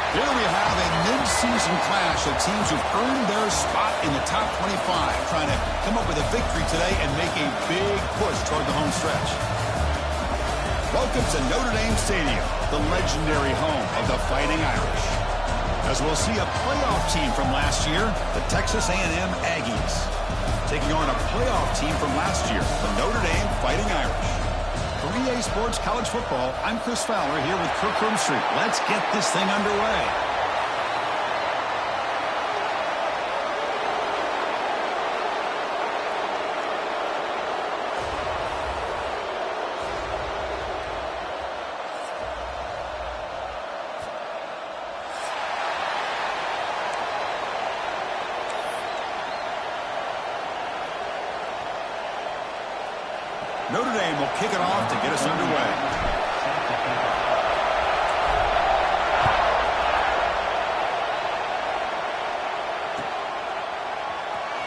Here we have a mid-season clash of teams who've earned their spot in the top 25, trying to come up with a victory today and make a big push toward the home stretch. Welcome to Notre Dame Stadium, the legendary home of the Fighting Irish. As we'll see a playoff team from last year, the Texas A&M Aggies, taking on a playoff team from last year, the Notre Dame Fighting Irish. For EA Sports College Football, I'm Chris Fowler here with Kirk Roomstreet. Let's get this thing underway. Notre Dame will kick it off to get us underway.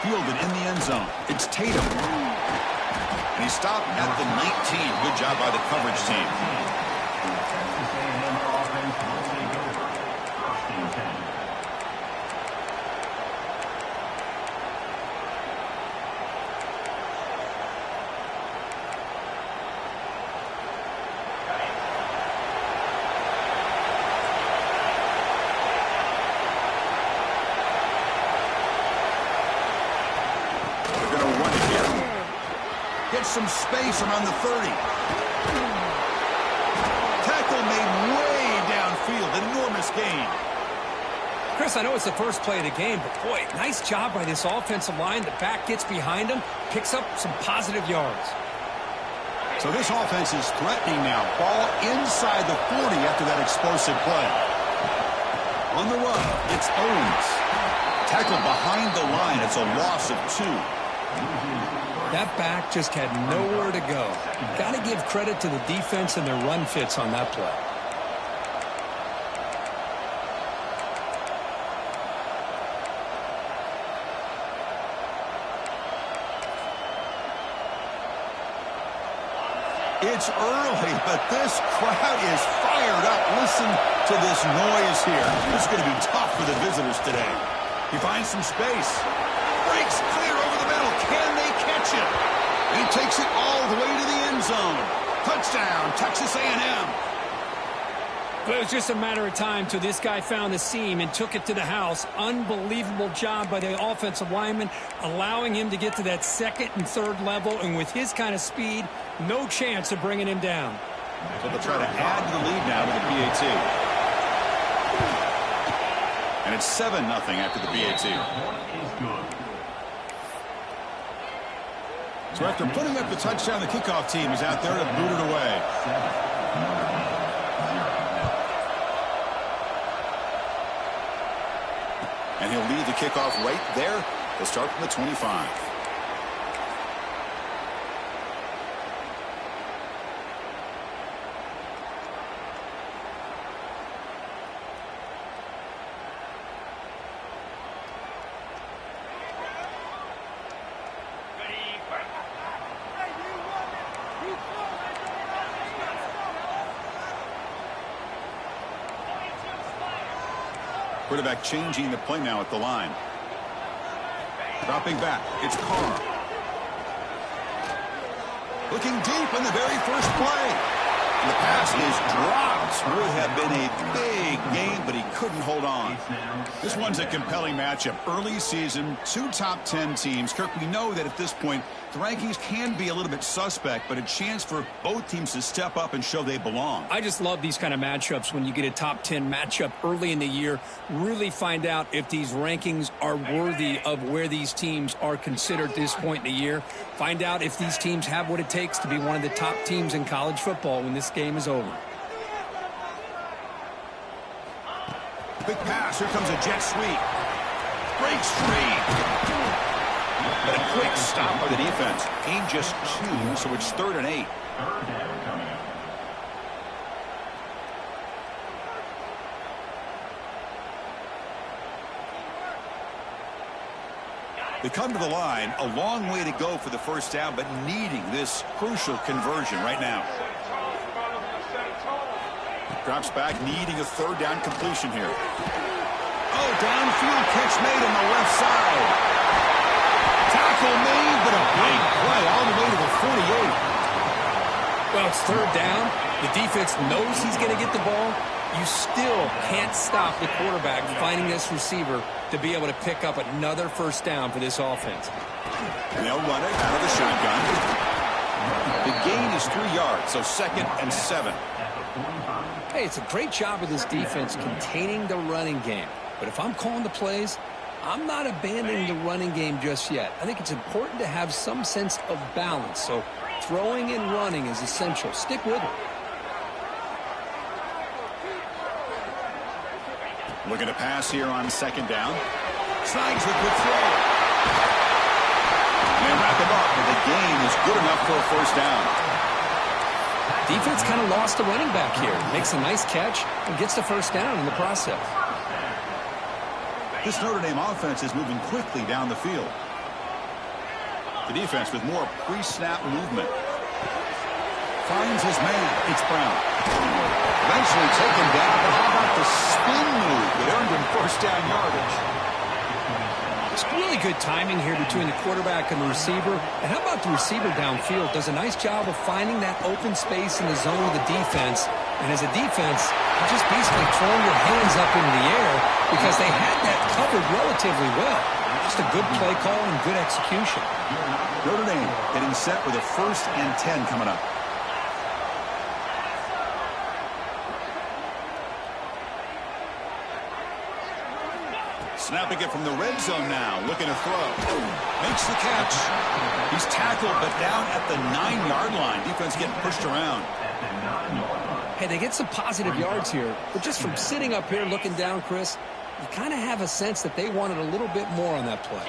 Fielded in the end zone. It's Tatum. And he stopped at the 19. Good job by the coverage team. Get some space around the 30. Tackle made way downfield. Enormous gain. Chris, I know it's the first play of the game, but boy, nice job by this offensive line. The back gets behind him, picks up some positive yards. So this offense is threatening now. Ball inside the 40 after that explosive play. On the run, it's Owens. Tackle behind the line. It's a loss of 2. That back just had nowhere to go. Got to give credit to the defense and their run fits on that play. It's early, but this crowd is fired up. Listen to this noise here. This is going to be tough for the visitors today. He finds some space. Breaks clear over the middle. Can they catch it? He takes it all the way to the end zone. Touchdown, Texas A&M. But it was just a matter of time till this guy found the seam and took it to the house. Unbelievable job by the offensive lineman, allowing him to get to that second and third level. And with his kind of speed, no chance of bringing him down. So they'll try to add to the lead now with the PAT. And it's 7-0 after the PAT. So after putting up the touchdown, the kickoff team is out there to boot it away. And he'll lead the kickoff right there. He'll start from the 25. Quarterback changing the play now at the line. Dropping back. It's Carr. Looking deep in the very first play. And the pass is dropped. Would have been a big game, but he couldn't hold on. This one's a compelling matchup. Early season, 2 top 10 teams. Kirk, we know that at this point, the rankings can be a little bit suspect, but a chance for both teams to step up and show they belong. I just love these kind of matchups when you get a top 10 matchup early in the year. Really find out if these rankings are worthy of where these teams are considered at this point in the year. Find out if these teams have what it takes to be one of the top teams in college football when this game is over. Big pass. Here comes a jet sweep. Breaks free. But a quick stop by the defense. Gain just 2, so it's 3rd and 8. They come to the line. A long way to go for the first down, but needing this crucial conversion right now. Drops back, needing a 3rd down completion here. Oh, downfield catch made on the left side. Tackle made, but a big play all the way to the 48. Well, it's 3rd down. The defense knows he's going to get the ball. You still can't stop the quarterback finding this receiver to be able to pick up another first down for this offense. And they'll run it out of the shotgun. The gain is 3 yards, so 2nd and 7. Hey, it's a great job of this defense containing the running game. But if I'm calling the plays, I'm not abandoning the running game just yet. I think it's important to have some sense of balance. So throwing and running is essential. Stick with it. Looking to pass here on 2nd down. Snags the good throw. And they wrap him up, but the gain is good enough for a first down. Defense kind of lost the running back here. Makes a nice catch and gets the first down in the process. This Notre Dame offense is moving quickly down the field. The defense with more pre-snap movement. Finds his man. It's Brown. Eventually taken down, but how about the spin move that earned him first down yardage? It's really good timing here between the quarterback and the receiver. And how about the receiver downfield? Does a nice job of finding that open space in the zone of the defense. And as a defense, you just basically throw your hands up into the air because they had that covered relatively well. Just a good play call and good execution. Notre Dame getting set with a 1st and 10 coming up. Snapping it from the red zone now, looking to throw. Makes the catch. He's tackled, but down at the 9-yard line. Defense getting pushed around. Hey, they get some positive yards here, but just from sitting up here looking down, Chris, you kind of have a sense that they wanted a little bit more on that play.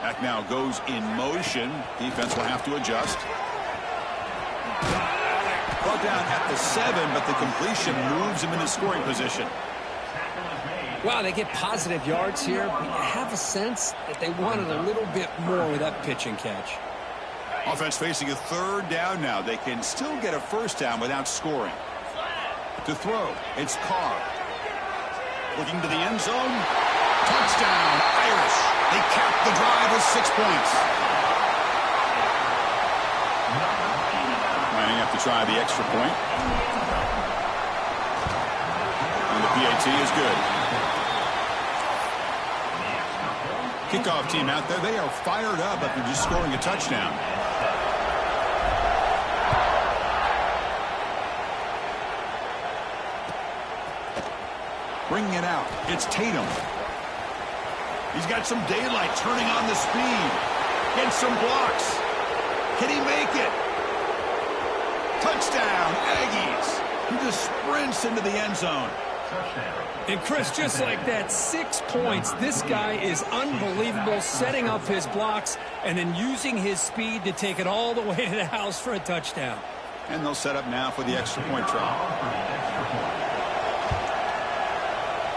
Back now goes in motion. Defense will have to adjust. Brought down at the 7, but the completion moves him into scoring position. Wow, they get positive yards here, but you have a sense that they wanted a little bit more with that pitch and catch. Offense facing a 3rd down now. They can still get a first down without scoring. To throw, it's Carr. Looking to the end zone. Touchdown, Irish. They cap the drive with 6 points. Might have to try the extra point. PAT is good. Kickoff team out there, they are fired up after just scoring a touchdown. Bringing it out, it's Tatum. He's got some daylight, turning on the speed. Gets some blocks. Can he make it? Touchdown, Aggies. He just sprints into the end zone. And Chris, just like that, 6 points. This guy is unbelievable, setting up his blocks and then using his speed to take it all the way to the house for a touchdown. And they'll set up now for the extra point try.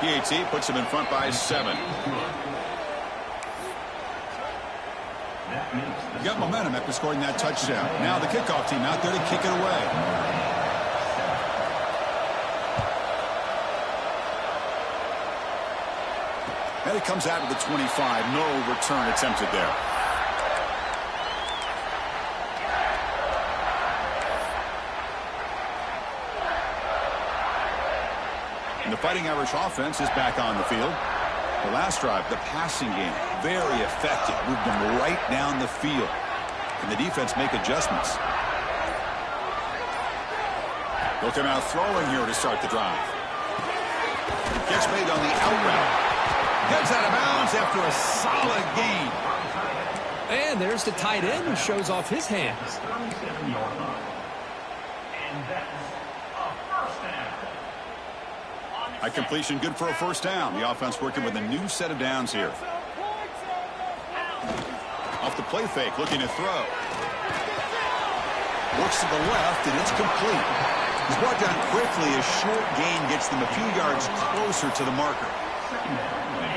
PAT puts him in front by 7. Got momentum after scoring that touchdown. Now the kickoff team out there to kick it away. And it comes out of the 25. No return attempted there. And the Fighting Irish offense is back on the field. The last drive, the passing game, very effective. Moved them right down the field. And the defense make adjustments. They'll come out throwing here to start the drive. Gets made on the out route. Gets out of bounds after a solid gain. And there's the tight end who shows off his hands. High completion, good for a first down. The offense working with a new set of downs here. Off the play fake, looking to throw. Works to the left, and it's complete. He's brought down quickly. A short gain gets them a few yards closer to the marker.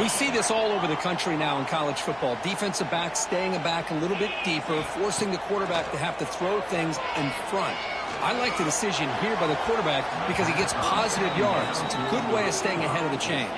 We see this all over the country now in college football. Defensive backs staying back a little bit deeper, forcing the quarterback to have to throw things in front. I like the decision here by the quarterback because he gets positive yards. It's a good way of staying ahead of the chains.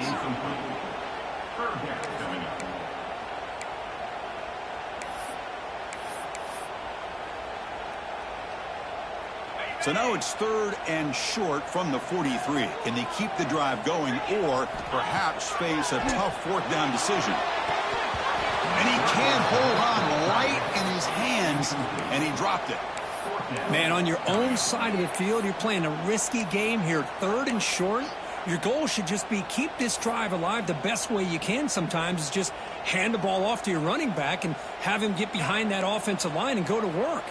So now it's 3rd and short from the 43. Can they keep the drive going or perhaps face a tough 4th down decision? And he can't hold on right in his hands, and he dropped it. Man, on your own side of the field, you're playing a risky game here. 3rd and short. Your goal should just be keep this drive alive the best way you can sometimes is just hand the ball off to your running back and have him get behind that offensive line and go to work.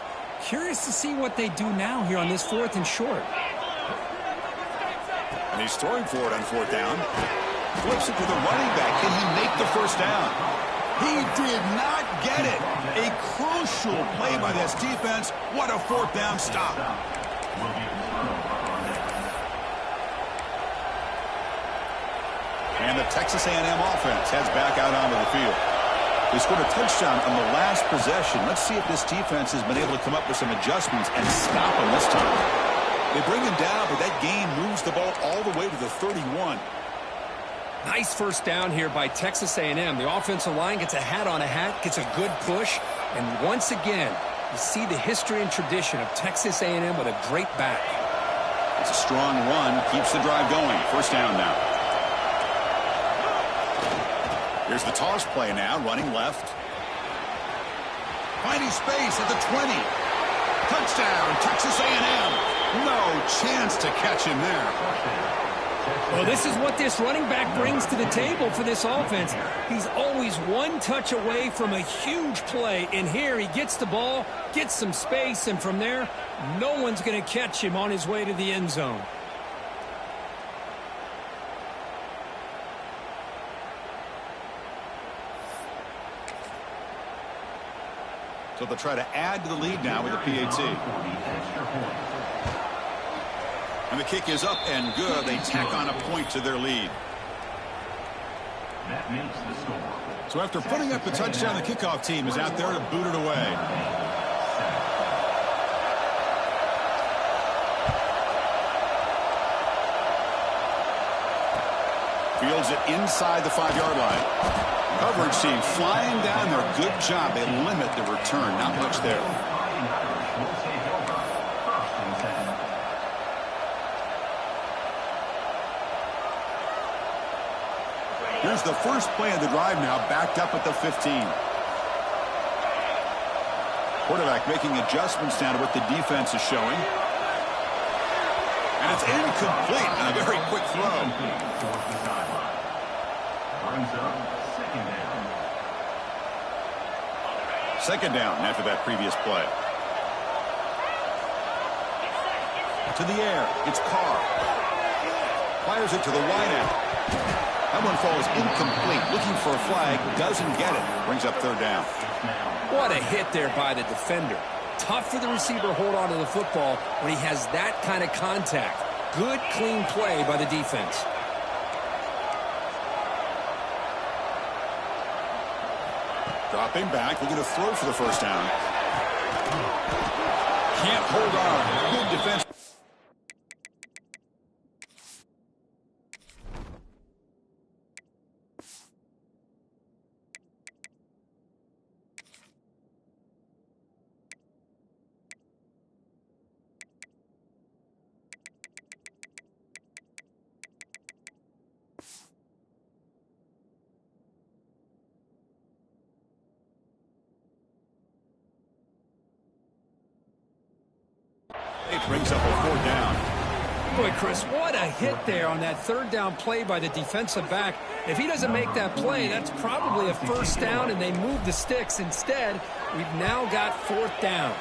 Curious to see what they do now here on this 4th and short. And he's throwing for it on 4th down. Flips it to the running back. Can he make the first down? He did not get it. A crucial play by this defense. What a 4th down stop. And the Texas A&M offense heads back out onto the field. They scored a touchdown on the last possession. Let's see if this defense has been able to come up with some adjustments and stop him this time. They bring him down, but that gain moves the ball all the way to the 31. Nice first down here by Texas A&M. The offensive line gets a hat on a hat, gets a good push, and once again, you see the history and tradition of Texas A&M with a great back. It's a strong run, keeps the drive going. First down now. Here's the toss play now, running left. Finding space at the 20. Touchdown, Texas A&M. No chance to catch him there. Well, this is what this running back brings to the table for this offense. He's always one touch away from a huge play. And here he gets the ball, gets some space, and from there, no one's going to catch him on his way to the end zone. So they'll try to add to the lead now with the PAT. And the kick is up and good. They tack on a point to their lead. So after putting up the touchdown, the kickoff team is out there to boot it away. Fields it inside the 5-yard line. Coverage team flying down there. Good job. They limit the return. Not much there. Here's the first play of the drive now, backed up at the 15. Quarterback making adjustments down to what the defense is showing. And it's incomplete on a very quick throw. Second down after that previous play. To the air, it's Carr. Fires it to the wideout. That one falls incomplete. Looking for a flag, doesn't get it. Brings up third down. What a hit there by the defender. Tough for the receiver to hold on to the football when he has that kind of contact. Good, clean play by the defense. Dropping back, looking to throw for the first down. Can't hold on. Good defense. It brings up a fourth down. Boy, Chris, what a hit there on that third down play by the defensive back. If he doesn't make that play, that's probably a first down, and they move the sticks. Instead, we've now got fourth down.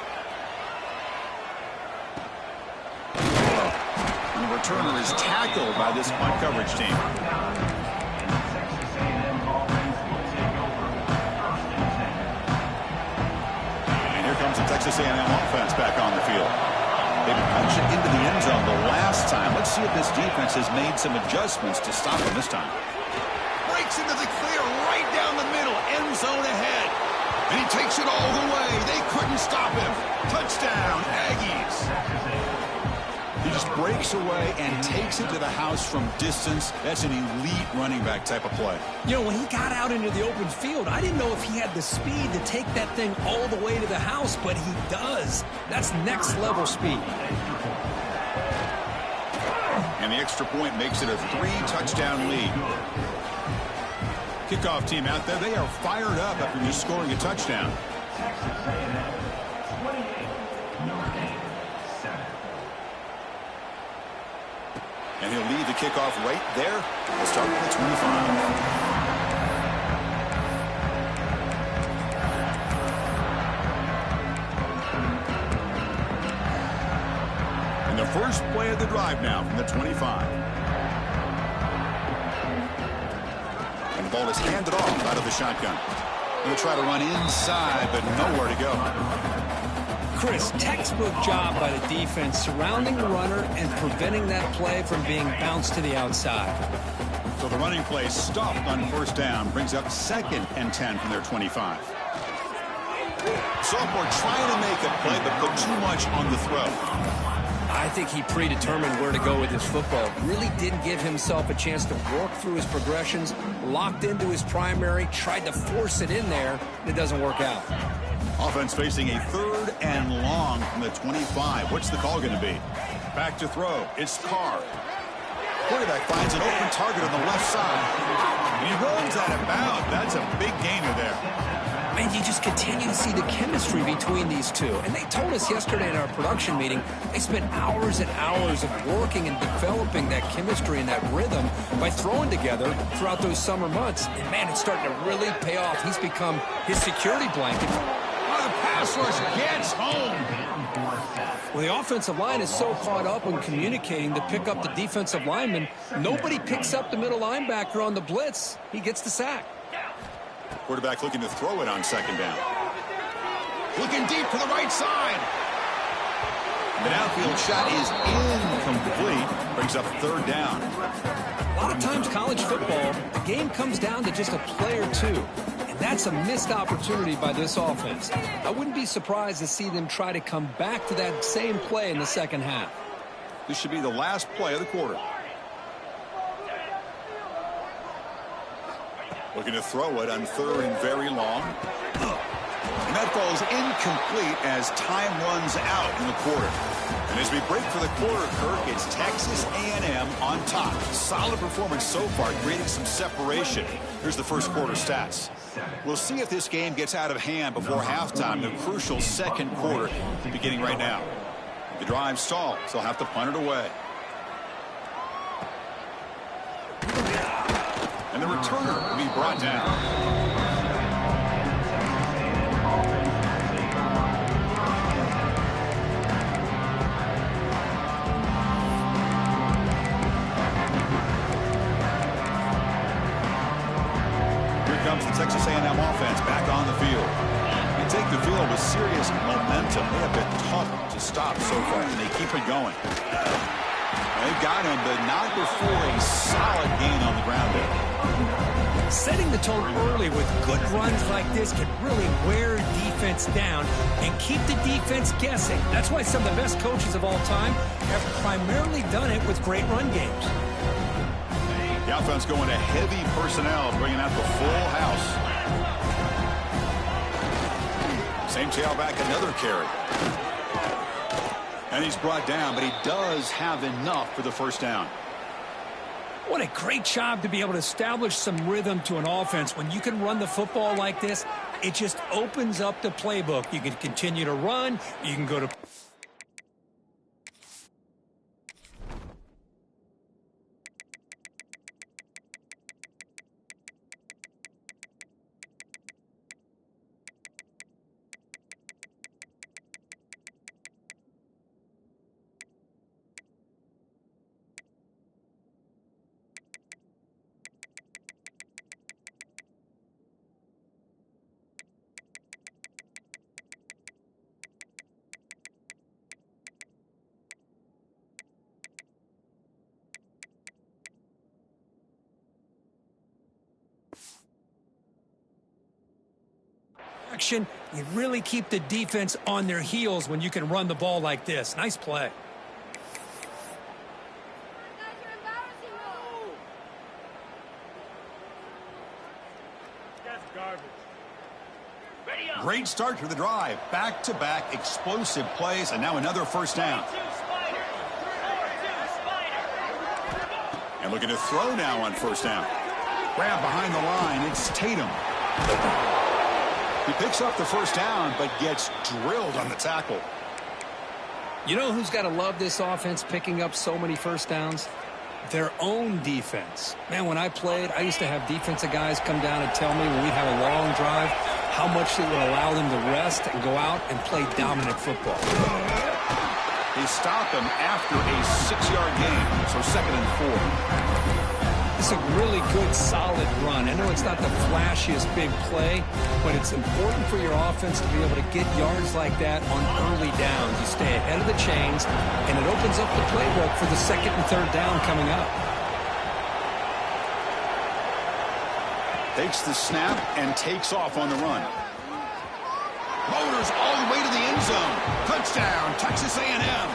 And the returner is tackled by this punt coverage team. And here comes the Texas A&M offense back on the field. They punched it into the end zone the last time. Let's see if this defense has made some adjustments to stop them this time. Breaks into the clear right down the middle. End zone ahead. And he takes it all the way. They couldn't stop him. Touchdown, Aggies. He just breaks away and takes it to the house from distance. That's an elite running back type of play. You know, when he got out into the open field, I didn't know if he had the speed to take that thing all the way to the house, but he does. That's next level speed. And the extra point makes it a 3-touchdown lead. Kickoff team out there, they are fired up after just scoring a touchdown. And he'll lead the kickoff right there. We'll start with the 25. And the first play of the drive now from the 25. And the ball is handed off out of the shotgun. He'll try to run inside, but nowhere to go. Chris, textbook job by the defense surrounding the runner and preventing that play from being bounced to the outside. So the running play stopped on first down, brings up 2nd and 10 from their 25. Sophomore trying to make a play, but put too much on the throw. I think he predetermined where to go with his football. Really didn't give himself a chance to work through his progressions, locked into his primary, tried to force it in there, and it doesn't work out. Offense facing a 3rd and long from the 25. What's the call going to be? Back to throw. It's Carr. Quarterback finds an open target on the left side. And he runs out of bounds. That's a big gainer there. Man, you just continue to see the chemistry between these two. And they told us yesterday in our production meeting, they spent hours and hours of working and developing that chemistry and that rhythm by throwing together throughout those summer months. And, man, it's starting to really pay off. He's become his security blanket. The pass rush gets home. Well, the offensive line is so caught up in communicating to pick up the defensive lineman, nobody picks up the middle linebacker on the blitz. He gets the sack. Quarterback looking to throw it on 2nd down. Looking deep to the right side. The downfield shot is incomplete. Brings up 3rd down. A lot of times college football, the game comes down to just a play or two. And that's a missed opportunity by this offense. I wouldn't be surprised to see them try to come back to that same play in the second half. This should be the last play of the quarter. Looking to throw it on 3rd and very long. And that falls incomplete as time runs out in the quarter. And as we break for the quarter, Kirk, it's Texas A&M on top. Solid performance so far, creating some separation. Here's the first quarter stats. We'll see if this game gets out of hand before halftime, the crucial second quarter beginning right now. The drive stalls. They'll have to punt it away. And the returner will be brought down. Comes the Texas A&M offense back on the field. They take the field with serious momentum. They have been tough to stop so far, and they keep it going. They've got him, but not before a solid gain on the ground there. Setting the tone early with good runs like this can really wear defense down and keep the defense guessing. That's why some of the best coaches of all time have primarily done it with great run games. The offense going to heavy personnel, bringing out the full house. Same tailback, another carry. And he's brought down, but he does have enough for the first down. What a great job to be able to establish some rhythm to an offense. When you can run the football like this, it just opens up the playbook. You can continue to run. You can go to... You really keep the defense on their heels when you can run the ball like this. Nice play. Great start to the drive. Back-to-back explosive plays, and now another first down. And looking to throw now on first down. Grab behind the line. It's Tatum. He picks up the first down, but gets drilled on the tackle. You know who's got to love this offense picking up so many first downs? Their own defense. Man, when I played, I used to have defensive guys come down and tell me when we'd have a long drive how much it would allow them to rest and go out and play dominant football. They stop him after a 6-yard gain, so 2nd and 4. It's a really good, solid run. I know it's not the flashiest big play, but it's important for your offense to be able to get yards like that on early downs. You stay ahead of the chains, and it opens up the playbook for the 2nd and 3rd down coming up. Takes the snap and takes off on the run. Motors all the way to the end zone. Touchdown, Texas A&M.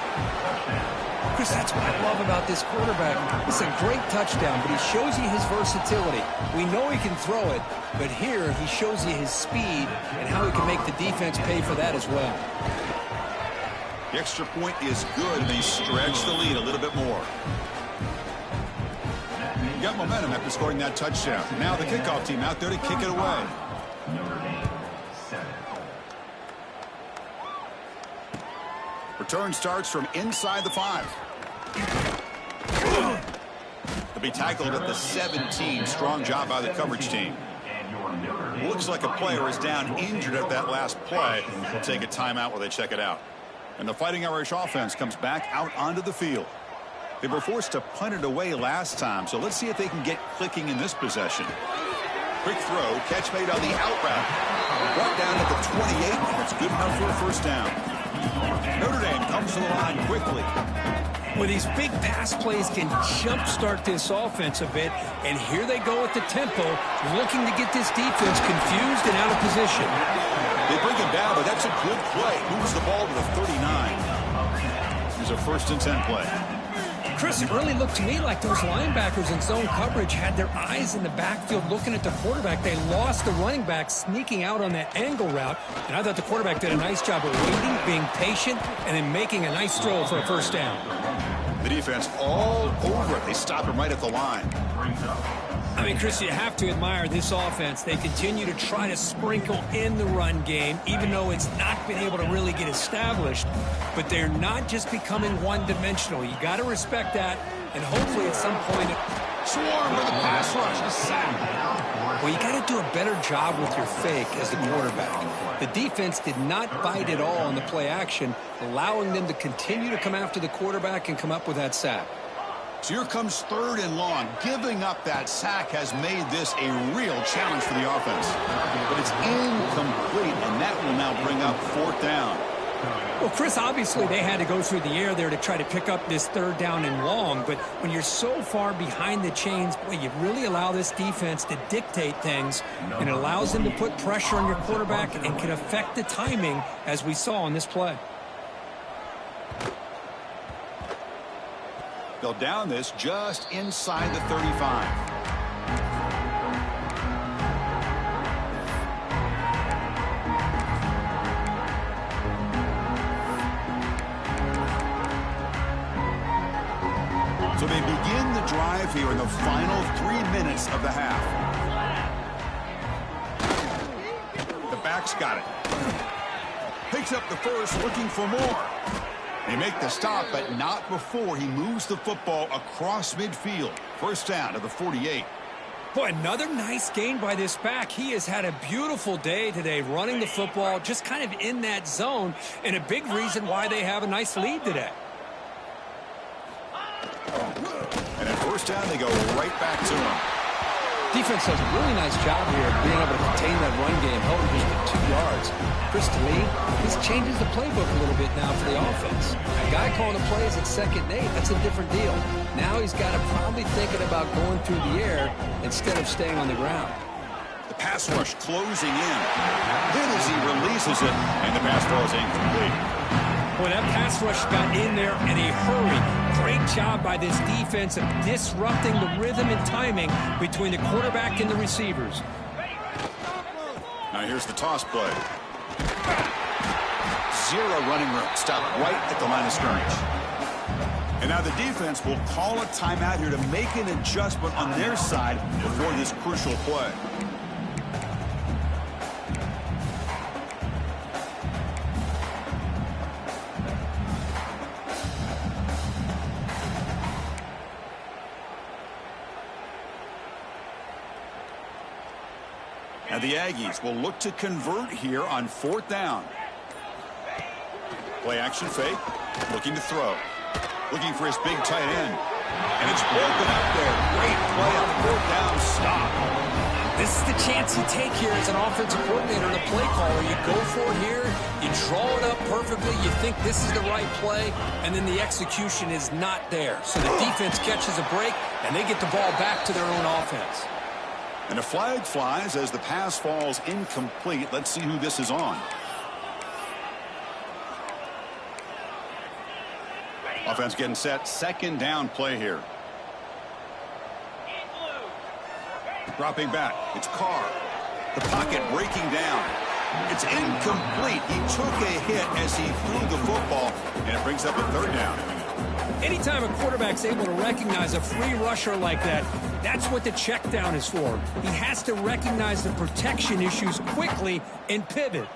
Chris, that's what I love about this quarterback. It's a great touchdown, but he shows you his versatility. We know he can throw it, but here he shows you his speed and how he can make the defense pay for that as well. The extra point is good, and they stretch the lead a little bit more. You got momentum after scoring that touchdown. Now the kickoff team out there to kick it away. Return starts from inside the 5. To be tackled at the 17. Strong job by the coverage team. Looks like a player is down injured at that last play. We'll take a timeout while they check it out. And the Fighting Irish offense comes back out onto the field. They were forced to punt it away last time, so let's see if they can get clicking in this possession. Quick throw, catch made on the out route. Brought down at the 28, and it's good enough for a first down. Notre Dame comes to the line quickly. Well, these big pass plays can jumpstart this offense a bit, and here they go at the tempo, looking to get this defense confused and out of position. They bring him down, but that's a good play. Moves the ball to the 39. Here's a 1st and 10 play. Chris, it really looked to me like those linebackers in zone coverage had their eyes in the backfield looking at the quarterback. They lost the running back sneaking out on that angle route, and I thought the quarterback did a nice job of waiting, being patient, and then making a nice throw for a first down. The defense all over it. They stop him right at the line. I mean, Chris, you have to admire this offense. They continue to try to sprinkle in the run game, even though it's not been able to really get established. But they're not just becoming one-dimensional. You got to respect that, and hopefully at some point... Swarm with a pass rush, a sack. Well, you got to do a better job with your fake as the quarterback. The defense did not bite at all on the play action, allowing them to continue to come after the quarterback and come up with that sack. So here comes 3rd and long. Giving up that sack has made this a real challenge for the offense. But it's incomplete, and that will now bring up 4th down. Well, Chris, obviously they had to go through the air there to try to pick up this 3rd down and long, but when you're so far behind the chains, boy, you really allow this defense to dictate things, and it allows them to put pressure on your quarterback and can affect the timing, as we saw on this play. They'll down this just inside the 35. So they begin the drive here in the final 3 minutes of the half. The back's got it. Picks up the first, looking for more. They make the stop, but not before he moves the football across midfield. First down to the 48. Boy, another nice gain by this back. He has had a beautiful day today running the football, just kind of in that zone, and a big reason why they have a nice lead today. And at first down, they go right back to him. Defense does a really nice job here of being able to contain that run game, held him just to 2 yards. Chris, to me, this changes the playbook a little bit now for the offense. A guy calling the plays at 2nd and 8, that's a different deal. Now he's got to probably thinking about going through the air instead of staying on the ground. The pass rush closing in. Then as he releases it, and the pass falls incomplete. Boy, that pass rush got in there in a hurry. Great job by this defense of disrupting the rhythm and timing between the quarterback and the receivers. Now here's the toss play. 0 running room. Stop right at the line of scrimmage. And now the defense will call a timeout here to make an adjustment on their side before this crucial play. Now the Aggies will look to convert here on 4th down. Play action fake. Looking to throw. Looking for his big tight end. And it's broken up there. Great play on the 4th down stop. This is the chance you take here as an offensive coordinator and a play caller. You go for it here. You draw it up perfectly. You think this is the right play. And then the execution is not there. So the defense catches a break, and they get the ball back to their own offense. And a flag flies as the pass falls incomplete. Let's see who this is on. Offense getting set. 2nd down play here. Dropping back. It's Carr. The pocket breaking down. It's incomplete. He took a hit as he threw the football, and it brings up a 3rd down. Anytime a quarterback's able to recognize a free rusher like that, that's what the check down is for. He has to recognize the protection issues quickly and pivot.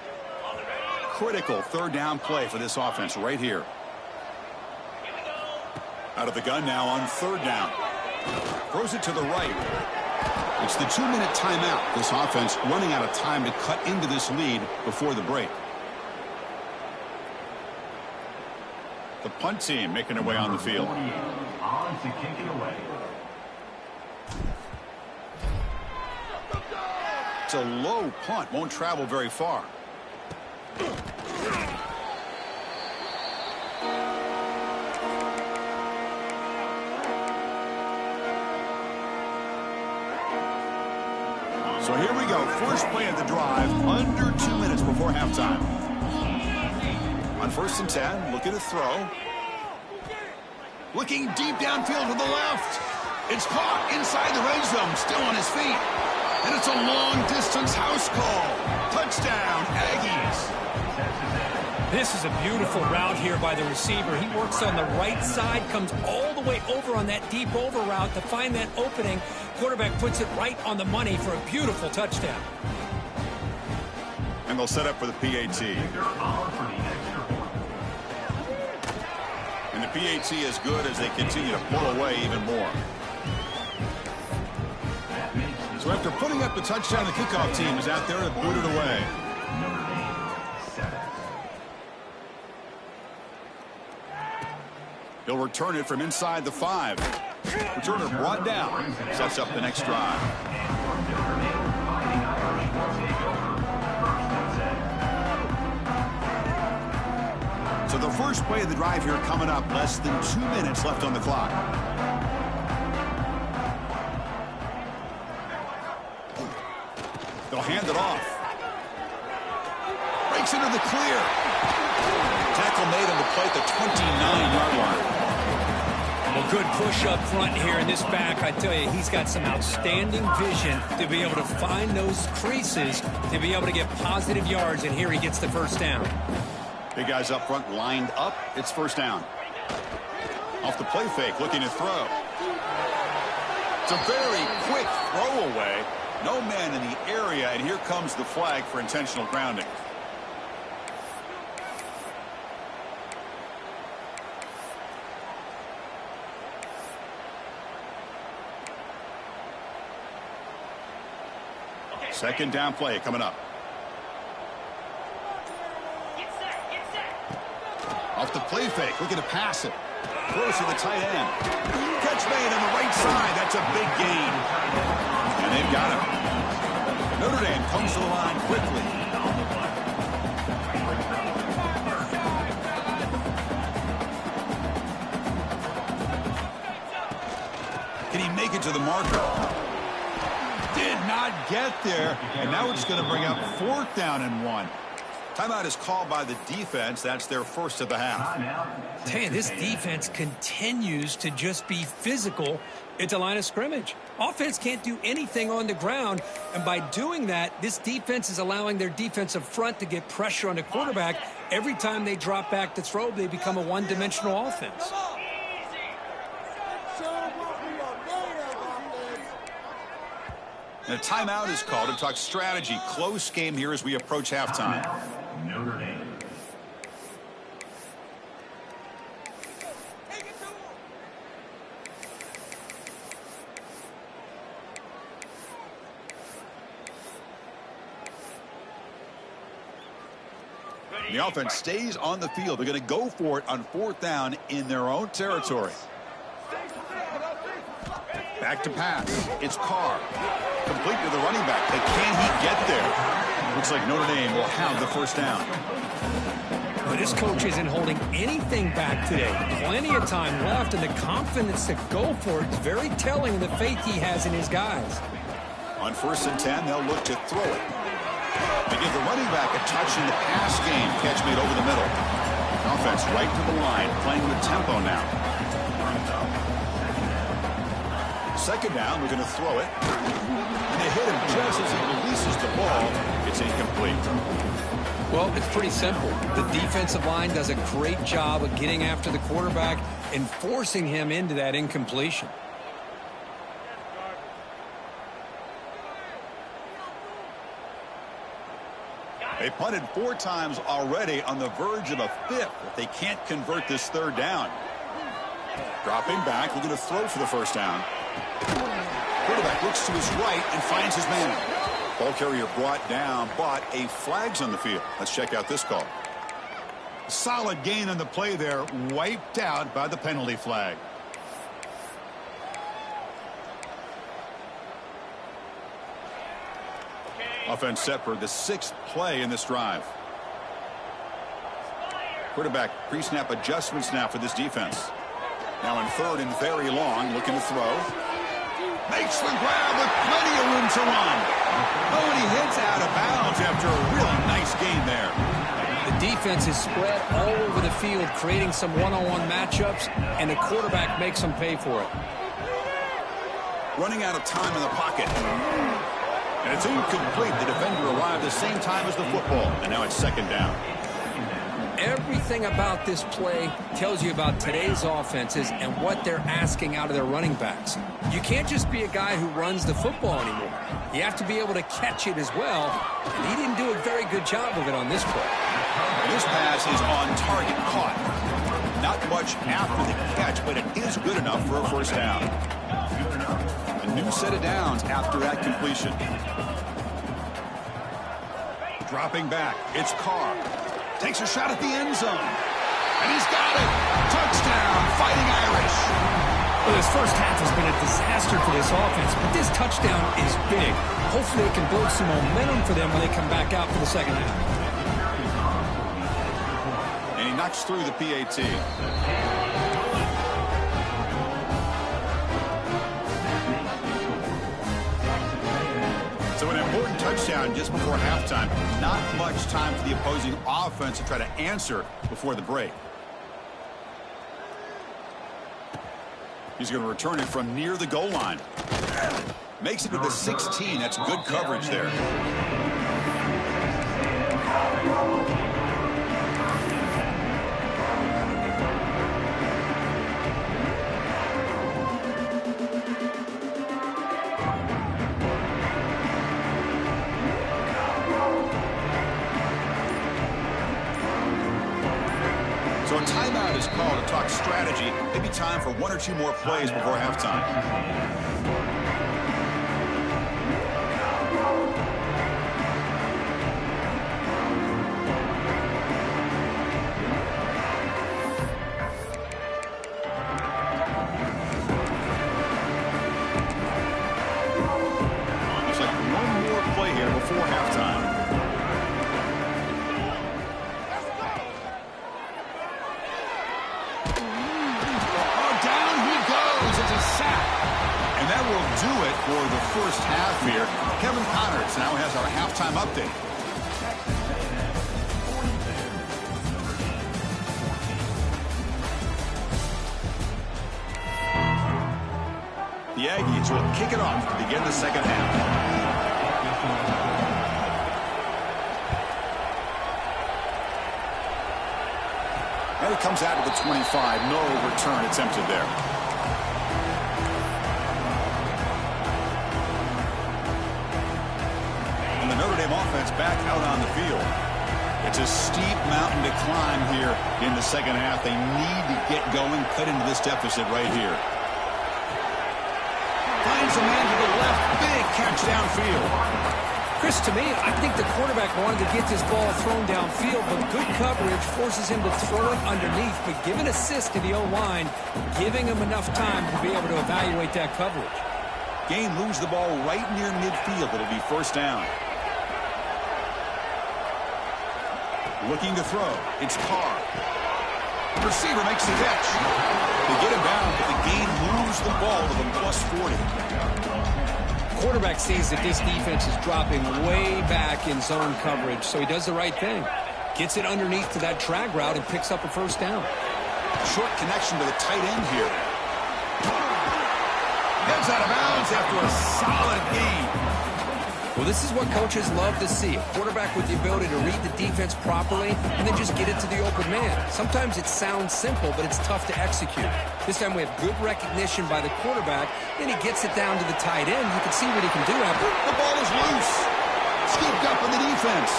Critical 3rd down play for this offense right here. Out of the gun now on 3rd down. Throws it to the right. It's the 2-minute timeout. This offense running out of time to cut into this lead before the break. The punt team making their way on the field. On to kick it away. It's a low punt. Won't travel very far. So here we go. First play of the drive. Under 2 minutes before halftime. On 1st and 10, looking to throw. Looking deep downfield to the left. It's caught inside the red zone, still on his feet. And it's a long-distance house call. Touchdown, Aggies. This is a beautiful route here by the receiver. He works on the right side, comes all the way over on that deep over route to find that opening. Quarterback puts it right on the money for a beautiful touchdown. And they'll set up for the PAT. And the PAT is good as they continue to pull away even more. So after putting up the touchdown, the kickoff team is out there to boot it away. He'll return it from inside the 5. Returner brought down. Sets up the next drive. So the first play of the drive here coming up. Less than 2 minutes left on the clock. They'll hand it off. Breaks into the clear. Tackle made on the play at the 29-yard line. Well, good push up front here in this back. I tell you, he's got some outstanding vision to be able to find those creases, to be able to get positive yards, and here he gets the first down. Big guys up front lined up. It's first down. Off the play fake, looking to throw. It's a very quick throwaway. No man in the area, and here comes the flag for intentional grounding. Second down play coming up. Off the play fake, looking to pass it. Throws to the tight end. Catch made on the right side. That's a big gain. And they've got him. Notre Dame comes to the line quickly. Can he make it to the marker? Did not get there. And now it's going to bring up 4th down and 1. Timeout is called by the defense. That's their first of the half. Hey, this defense continues to just be physical at the line of scrimmage. Offense can't do anything on the ground, and by doing that, this defense is allowing their defensive front to get pressure on the quarterback. Every time they drop back to throw, they become a one-dimensional offense. And a timeout is called to talk strategy. Close game here as we approach halftime. Notre Dame. The offense stays on the field. They're going to go for it on 4th down in their own territory. Back to pass. It's Carr. Complete to the running back. But can he get there? Looks like Notre Dame will have the first down. But this coach isn't holding anything back today. Plenty of time left, and the confidence to go for it is very telling of the faith he has in his guys. On 1st and 10, they'll look to throw it. They give the running back a touch in the pass game. Catch made over the middle. Offense right to the line, playing with tempo now. Second down, we're going to throw it. And they hit him just as he releases the ball. It's incomplete. Well, it's pretty simple. The defensive line does a great job of getting after the quarterback and forcing him into that incompletion. They punted 4 times already, on the verge of a 5th if they can't convert this 3rd down. Dropping back, looking to throw for the first down. Quarterback looks to his right and finds his man. Ball carrier brought down, but a flag's on the field. Let's check out this call. Solid gain on the play there, wiped out by the penalty flag. Offense set for the 6th play in this drive. Quarterback pre-snap adjustments now for this defense. Now in 3rd and very long, looking to throw. Makes the grab with plenty of room to run. Oh, and he hits out of bounds after a really nice gain there. The defense is spread all over the field, creating some one-on-one matchups, and the quarterback makes them pay for it. Running out of time in the pocket. And it's incomplete. The defender arrived the same time as the football, and now it's second down. Everything about this play tells you about today's offenses and what they're asking out of their running backs. You can't just be a guy who runs the football anymore. You have to be able to catch it as well, and he didn't do a very good job of it on this play. This pass is on target, caught. Not much after the catch, but it is good enough for a first down. A new set of downs after that completion. Dropping back, it's Carr. Takes a shot at the end zone. And he's got it. Touchdown, Fighting Irish. Well, this first half has been a disaster for this offense, but this touchdown is big. Hopefully it can build some momentum for them when they come back out for the second half. And he knocks through the PAT. So an important touchdown just before halftime. Not much time for the opposing offense to try to answer before the break. He's going to return it from near the goal line. Makes it to the 16. That's good coverage there. So a timeout is called to talk strategy. Maybe time for one or two more plays before halftime. Looks like one more play here before halftime. And that will do it for the first half here. Kevin Connors now has our halftime update. The Aggies will kick it off to begin the second half. And it comes out of the 25. No return attempted there. Offense back out on the field. It's a steep mountain to climb here in the second half. They need to get going, cut into this deficit right here. Finds a man to the left. Big catch downfield. Chris, to me, I think the quarterback wanted to get this ball thrown downfield, but good coverage forces him to throw it underneath. But give an assist to the O-line, giving him enough time to be able to evaluate that coverage. Gain moves the ball right near midfield. It'll be first down. Looking to throw. It's Carr. The receiver makes the catch. They get him down, but the gain moves the ball to the plus 40. Quarterback sees that this defense is dropping way back in zone coverage, so he does the right thing. Gets it underneath to that drag route and picks up a first down. Short connection to the tight end here. Heads out of bounds after a solid gain. Well, this is what coaches love to see. A quarterback with the ability to read the defense properly and then just get it to the open man. Sometimes it sounds simple, but it's tough to execute. This time we have good recognition by the quarterback, then he gets it down to the tight end. You can see what he can do after. The ball is loose. Scooped up in the defense.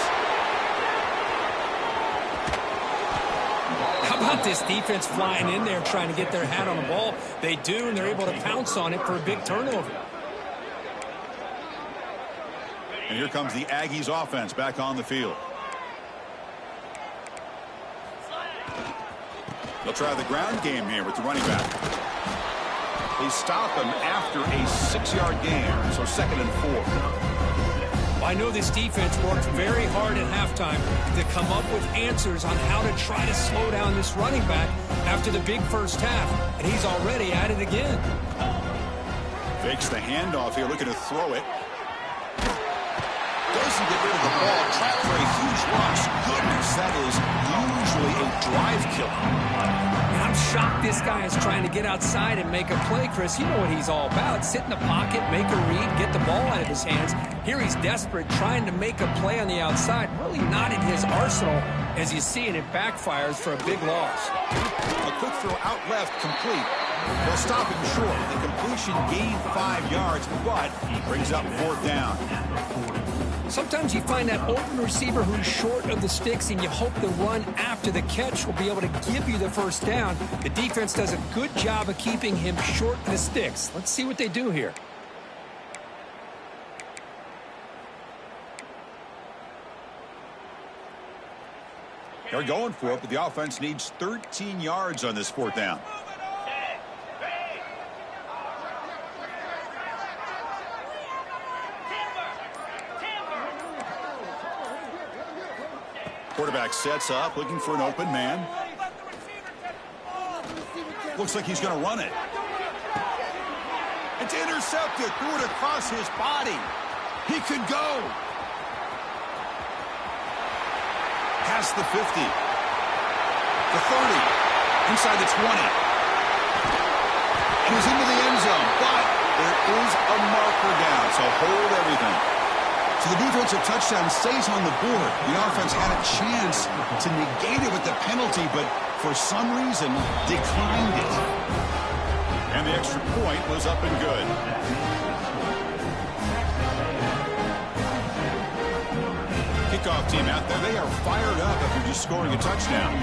How about this defense flying in there trying to get their hat on the ball? They do, and they're able to pounce on it for a big turnover. And here comes the Aggies offense back on the field. They'll try the ground game here with the running back. They stop him after a 6-yard gain, so 2nd and 4. I know this defense worked very hard at halftime to come up with answers on how to try to slow down this running back after the big first half, and he's already at it again. Fakes the handoff here, looking to throw it. Doesn't get rid of the ball, trapped for a huge rush. Goodness, that is usually a drive killer. And I'm shocked this guy is trying to get outside and make a play, Chris. You know what he's all about. Sit in the pocket, make a read, get the ball out of his hands. Here he's desperate, trying to make a play on the outside. Really not in his arsenal, as you see, and it backfires for a big loss. A quick throw out left, complete. They'll stop him short. The completion gained 5 yards, but he brings up 4th down. Sometimes you find that open receiver who's short of the sticks, and you hope the run after the catch will be able to give you the 1st down. The defense does a good job of keeping him short of the sticks. Let's see what they do here. They're going for it, but the offense needs 13 yards on this 4th down. Quarterback sets up, looking for an open man. Looks like he's going to run it. It's intercepted. Threw it across his body. He could go. Past the 50. The 30. Inside the 20. And he's into the end zone. But there is a marker down, so hold everything. So the defensive touchdown stays on the board. The offense had a chance to negate it with the penalty, but for some reason declined it. And the extra point was up and good. Kickoff team out there. They are fired up after just scoring a touchdown.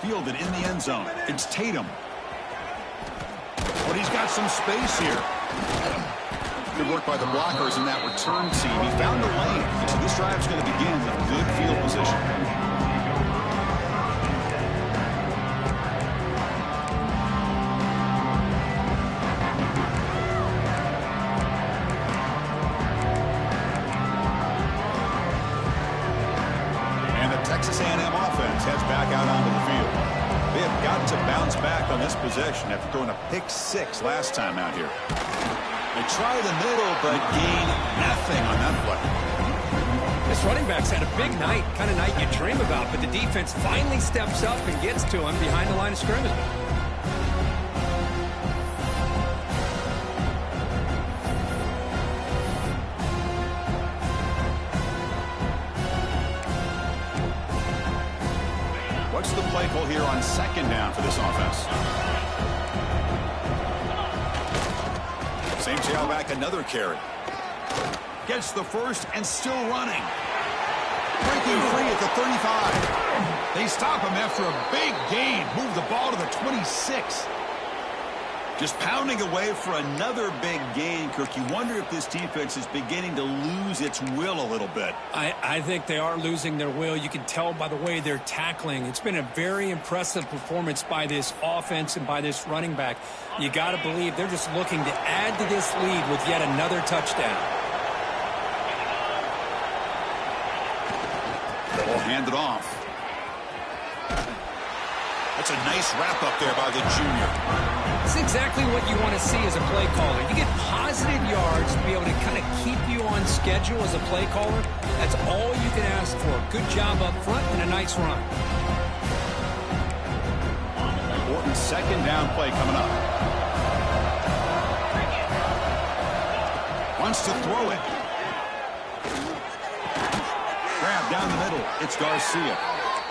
Fielded in the end zone. It's Tatum. But he's got some space here. Good work by the blockers in that return team. He found a lane. So this drive's going to begin with good field position. And the Texas A&M offense heads back out onto the field. They have got to bounce back on this possession after throwing a pick-6 last time out here. They try the middle, but gain nothing on that play. This running back's had a big night, kind of night you dream about, but the defense finally steps up and gets to him behind the line of scrimmage. What's the play call here on 2nd down for this offense? Same tailback, another carry. Gets the first and still running. Breaking free at the 35. They stop him after a big gain. Move the ball to the 26. Just pounding away for another big gain, Kirk. You wonder if this defense is beginning to lose its will a little bit. I think they are losing their will. You can tell by the way they're tackling. It's been a very impressive performance by this offense and by this running back. You got to believe they're just looking to add to this lead with yet another touchdown. Ball handed off. That's a nice wrap up there by the junior. It's exactly what you want to see as a play caller. You get positive yards to be able to kind of keep you on schedule as a play caller. That's all you can ask for. Good job up front and a nice run. Important 2nd down play coming up. Wants to throw it. Grab down the middle. It's Garcia.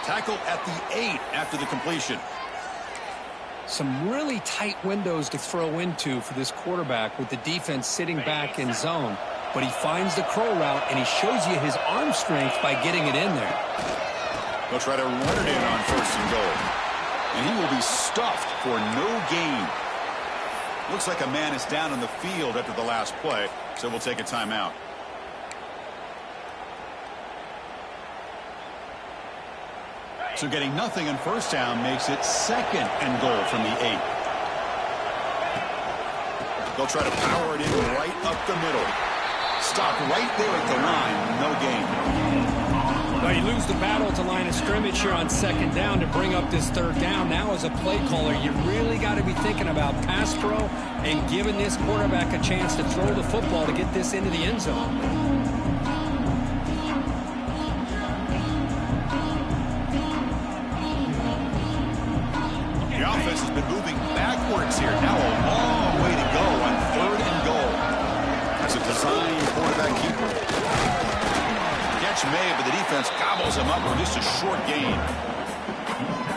Tackled at the 8 after the completion. Some really tight windows to throw into for this quarterback with the defense sitting back in zone. But he finds the crow route, and he shows you his arm strength by getting it in there. He'll try to run it in on 1st and goal. And he will be stuffed for no gain. Looks like a man is down on the field after the last play, so we'll take a timeout. So getting nothing on 1st down makes it 2nd and goal from the 8. They'll try to power it in right up the middle. Stop right there at the line. No gain. Well, you lose the battle at the line of scrimmage here on second down to bring up this third down. Now, as a play caller, you really got to be thinking about pass pro and giving this quarterback a chance to throw the football to get this into the end zone. The offense has been moving backwards here. Now a long way to go on 3rd and goal. That's a design quarterback keeper. Catch made, but the defense gobbles him up for just a short gain.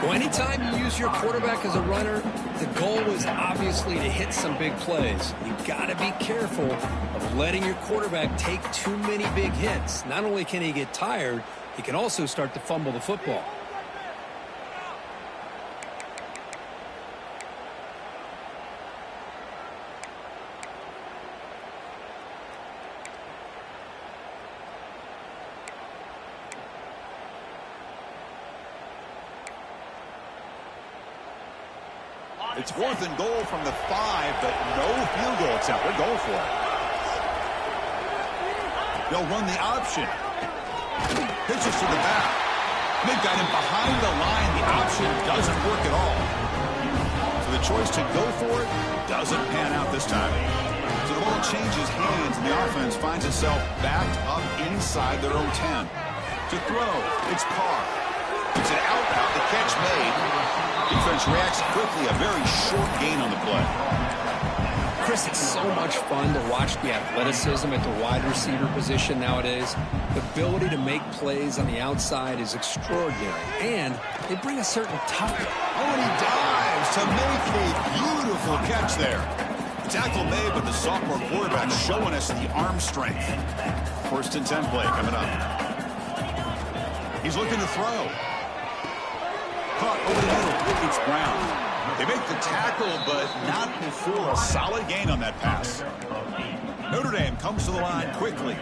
Well, anytime you use your quarterback as a runner, the goal is obviously to hit some big plays. You've got to be careful of letting your quarterback take too many big hits. Not only can he get tired, he can also start to fumble the football. It's 4th and goal from the 5, but no field goal attempt. They're going for it. They'll run the option. Pitches to the back. They've got him behind the line. The option doesn't work at all. So the choice to go for it doesn't pan out this time. So the ball changes hands, and the offense finds itself backed up inside their own 10. To throw, it's Carr. It's an out route. The catch made. Defense reacts quickly. A very short gain on the play. Chris, it's so much fun to watch the athleticism at the wide receiver position nowadays. The ability to make plays on the outside is extraordinary, and they bring a certain toughness. Oh, and he dives to make a beautiful catch there. The tackle made, but the sophomore quarterback showing us the arm strength. 1st and 10 play coming up. He's looking to throw. Caught over the middle. It's Brown. They make the tackle, but not before a solid gain on that pass. Notre Dame comes to the line quickly.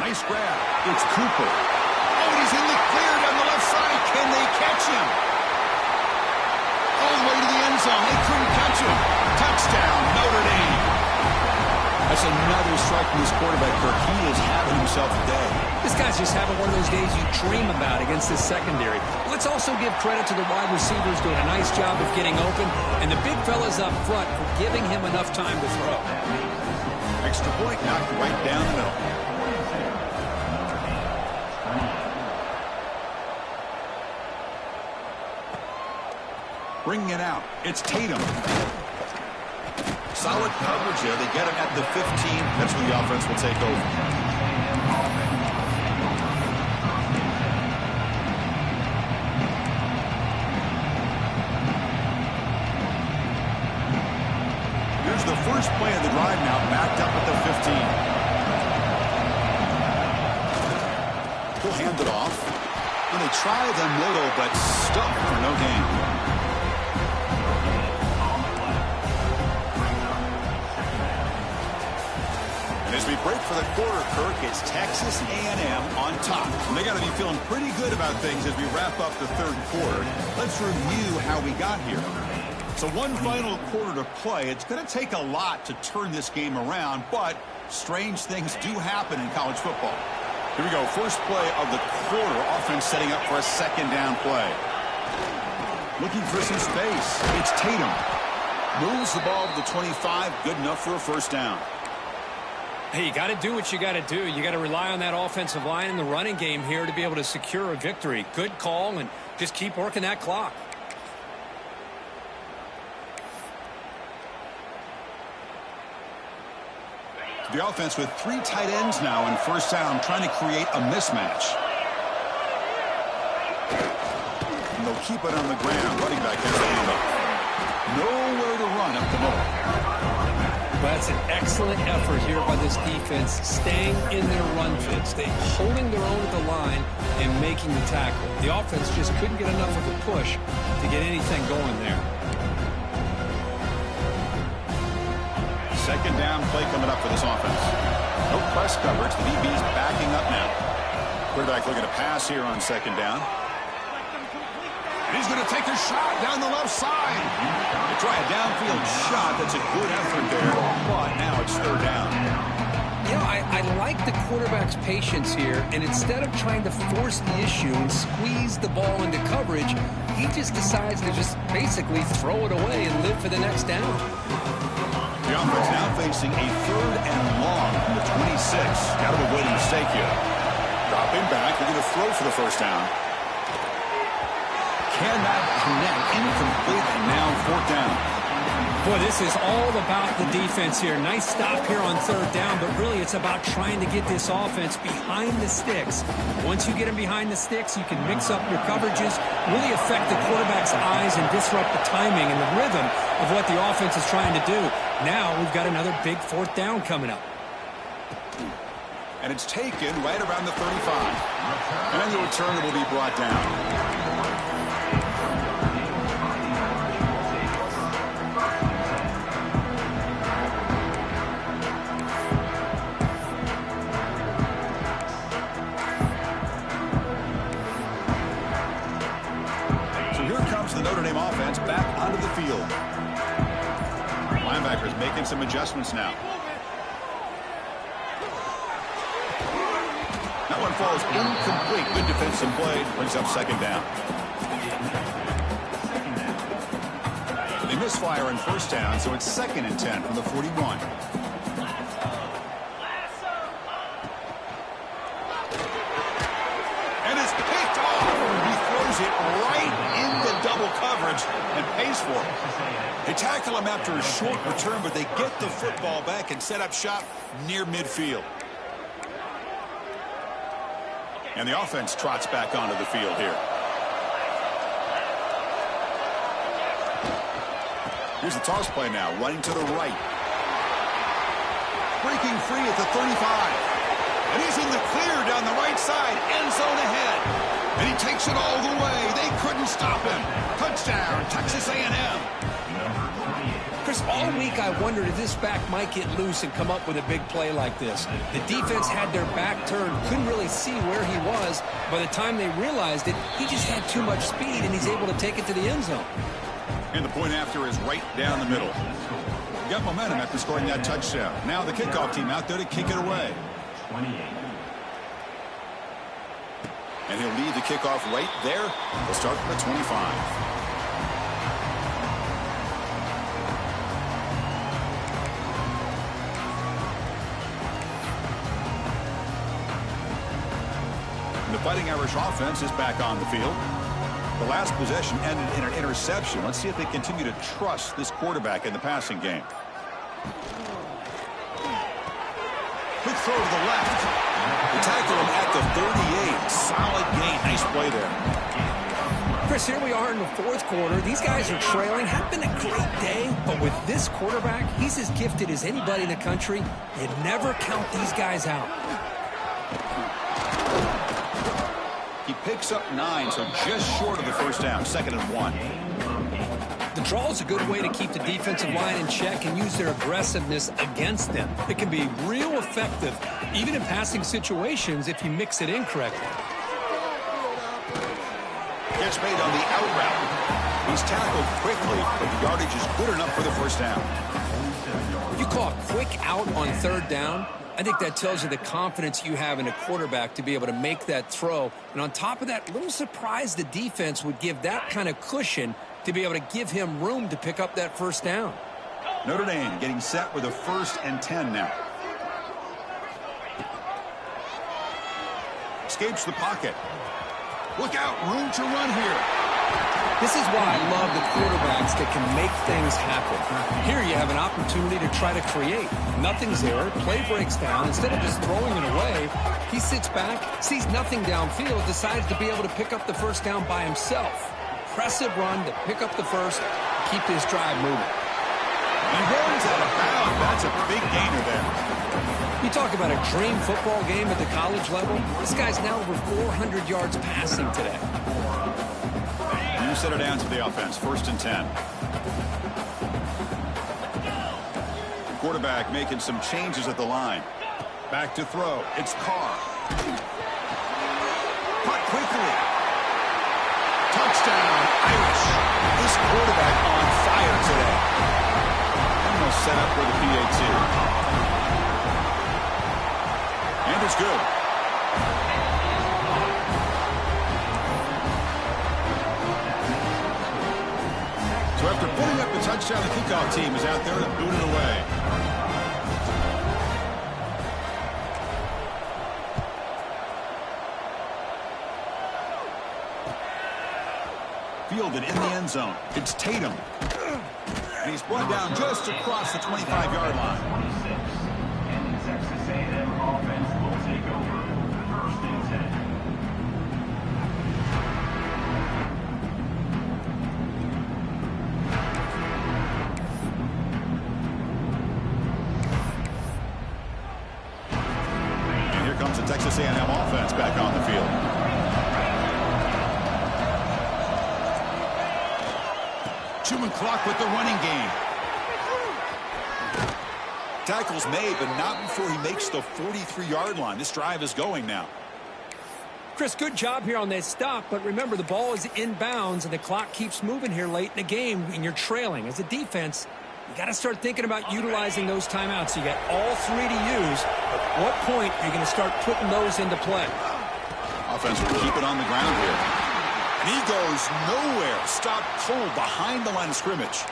Nice grab. It's Cooper. Oh, and he's in the clear down the left side. Can they catch him? All the way to the end zone. They couldn't catch him. Touchdown, Notre Dame. That's another strike from this quarterback, Kirk. He is having himself a day. This guy's just having one of those days you dream about against this secondary. Let's also give credit to the wide receivers doing a nice job of getting open, and the big fellas up front for giving him enough time to throw. Extra point knocked right down the middle. Bringing it out. It's Tatum. Solid coverage there. They get him at the 15. That's where the offense will take over. Here's the first play of the drive now, backed up at the 15. He'll hand it off. And they try the middle, but stuck for no gain. As we break for the quarter, Kirk, it's Texas A&M on top. And they got to be feeling pretty good about things as we wrap up the 3rd quarter. Let's review how we got here. So one final quarter to play. It's going to take a lot to turn this game around, but strange things do happen in college football. Here we go. First play of the quarter. Offense setting up for a 2nd down play. Looking for some space. It's Tatum. Moves the ball to the 25. Good enough for a 1st down. Hey, you got to do what you got to do. You got to rely on that offensive line in the running game here to be able to secure a victory. Good call, and just keep working that clock. The offense with 3 tight ends now in 1st down, trying to create a mismatch. And they'll keep it on the ground. Running back has the handoff. Nowhere to run up the middle. That's an excellent effort here by this defense, staying in their run fits. They holding their own at the line and making the tackle. The offense just couldn't get enough of a push to get anything going there. 2nd down play coming up for this offense. No press coverage. The DB's backing up now. Quarterback looking to pass here on 2nd down. And he's going to take a shot down the left side. They try a downfield shot. That's a good effort there, but now it's third down. You know, I like the quarterback's patience here, and instead of trying to force the issue and squeeze the ball into coverage, he just decides to just basically throw it away and live for the next down. The offense now facing a third and long from the 26. Got to avoid a mistake here. Dropping back, they're going to throw for the first down. Cannot connect, incomplete, and now fourth down. Boy, this is all about the defense here. Nice stop here on third down, but really it's about trying to get this offense behind the sticks. Once you get them behind the sticks, you can mix up your coverages, really affect the quarterback's eyes and disrupt the timing and the rhythm of what the offense is trying to do. Now we've got another big fourth down coming up. And it's taken right around the 35. And the return will be brought down. The Notre Dame offense back onto the field. Linebackers making some adjustments now. That one falls incomplete. Good defensive play. Brings up second down. They misfire in first down, so it's 2nd and 10 from the 41. And it's picked off. He throws it right into double coverage and pays for it. They tackle him after a short return, but they get the football back and set up shop near midfield. And the offense trots back onto the field here. Here's the toss play now, running to the right. Breaking free at the 35. And he's in the clear down the right side, end zone ahead. And he takes it all the way. They couldn't stop him. Touchdown, Texas A&M. Chris, all week I wondered if this back might get loose and come up with a big play like this. The defense had their back turned, couldn't really see where he was. By the time they realized it, he just had too much speed, and he's able to take it to the end zone. And the point after is right down the middle. Got momentum after scoring that touchdown. Now the kickoff team out there to kick it away. 28. And he'll lead the kickoff right there. They'll start from the 25. The Fighting Irish offense is back on the field. The last possession ended in an interception. Let's see if they continue to trust this quarterback in the passing game. Quick throw to the left. They tackle him at the 38. Solid gain. Nice play there. Chris, here we are in the fourth quarter. These guys are trailing. Had been a great day, but with this quarterback, he's as gifted as anybody in the country. You never count these guys out. He picks up 9, so just short of the first down. 2nd and 1. The draw is a good way to keep the defensive line in check and use their aggressiveness against them. It can be real effective, even in passing situations, if you mix it in correctly. Gets made on the out route. He's tackled quickly, but the yardage is good enough for the first down. You call a quick out on third down. I think that tells you the confidence you have in a quarterback to be able to make that throw. And on top of that, a little surprised the defense would give that kind of cushion to be able to give him room to pick up that first down. Notre Dame getting set with a 1st and 10 now. Escapes the pocket. Look out, room to run here. This is why I love the quarterbacks that can make things happen. Here you have an opportunity to try to create. Nothing's there. Play breaks down. Instead of just throwing it away, he sits back, sees nothing downfield, decides to be able to pick up the first down by himself. Impressive run to pick up the first, keep this drive moving. He runs out of bounds. That's a big gainer there. You talk about a dream football game at the college level. This guy's now over 400 yards passing today. You set it down to the offense. 1st and 10. The quarterback making some changes at the line. Back to throw. It's Carr. Caught quickly. Touchdown, set up for the PAT. And it's good. So after putting up the touchdown, the kickoff team is out there to boot it away. Fielded in the end zone. It's Tatum. And he's brought down just across the 25-yard line. 26. And the Texas A&M offense will take over. First and 10. And here comes the Texas A&M offense back on the field. Chewing clock with the running game. Tackle's made, but not before he makes the 43-yard line. This drive is going now. Chris, good job here on that stop, but remember the ball is inbounds and the clock keeps moving here late in the game and you're trailing. As a defense, you got to start thinking about utilizing those timeouts. You got all three to use. At what point are you going to start putting those into play? Offense will keep it on the ground here. And he goes nowhere. Stop cold behind the line of scrimmage.